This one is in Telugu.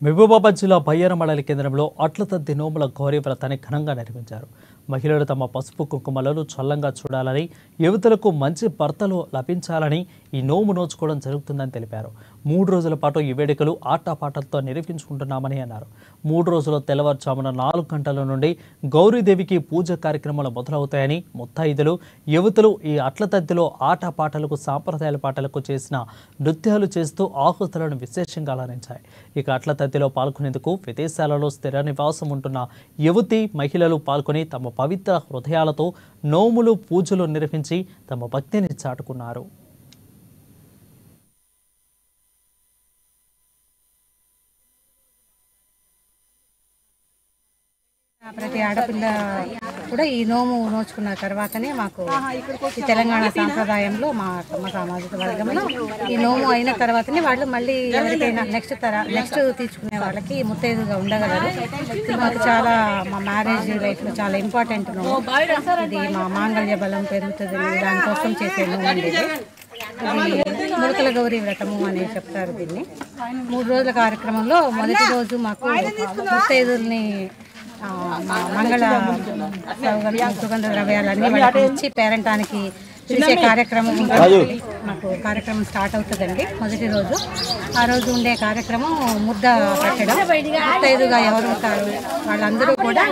మహబూబాబాద్ జిల్లా బయ్యారం మండల కేంద్రంలో అట్లతద్ది నోముల గౌరీ వ్రతాన్ని ఘనంగా నిర్వహించారు. మహిళలు తమ పసుపు కుంకుమలను చల్లంగా చూడాలని, యువతులకు మంచి భర్తలు లభించాలని ఈ నోము నోచుకోవడం జరుగుతుందని తెలిపారు. 3 రోజుల పాటు ఈ వేడుకలు ఆటపాటలతో నిర్వహించుకుంటున్నామని అన్నారు. 3 రోజుల తెల్లవారుజామున 4 గంటల నుండి గౌరీదేవికి పూజ కార్యక్రమాలు మొదలవుతాయని, ముత్తైదులు యువతులు ఈ అట్లతద్దిలో ఆటపాటలకు సాంప్రదాయాల పాటలకు చేసిన నృత్యాలు చేస్తూ ఆహుతులను విశేషంగా అలరించాయి. ఇక అట్లతద్దిలో పాల్గొనేందుకు విదేశాలలో స్థిర నివాసం ఉంటున్న యువతి మహిళలు పాల్గొని తమ పవిత్ర హృదయాలతో నోములు పూజలు నిర్వహించి తమ భక్తిని చాటుకున్నారు. ప్రతి ఆడపిల్ల కూడా ఈ నోము నోచుకున్న తర్వాతనే మాకు ఈ తెలంగాణ సాంప్రదాయంలో మా సామాజిక వర్గంలో ఈ నోము అయిన తర్వాతనే వాళ్ళు మళ్ళీ ఎవరికైనా నెక్స్ట్ తీర్చుకునే వాళ్ళకి ముత్తైదుగా ఉండగలరు. మాకు చాలా మా మ్యారేజ్ లైఫ్లో చాలా ఇంపార్టెంట్ నోము. ఇది మా మాంగళ్య బలం పెరుగుతుంది, దానికోసం చేసే నోము అండి. ఇది ముడకల గౌరీ వ్రతము అని చెప్తారు దీన్ని. 3 రోజుల కార్యక్రమంలో మొదటి రోజు మాకు ముత్తైదుల్ని మంగళ సుగంధ ద్రవ్యాలన్నీ వాళ్ళకి ఇచ్చి పేరంటానికి చూసే కార్యక్రమం మాకు కార్యక్రమం స్టార్ట్ అవుతుందండి. మొదటి రోజు ఆ రోజు ఉండే కార్యక్రమం ముద్ద పెట్టడం. ముత్తైదుగా ఎవరు ఉంటారు వాళ్ళందరూ కూడా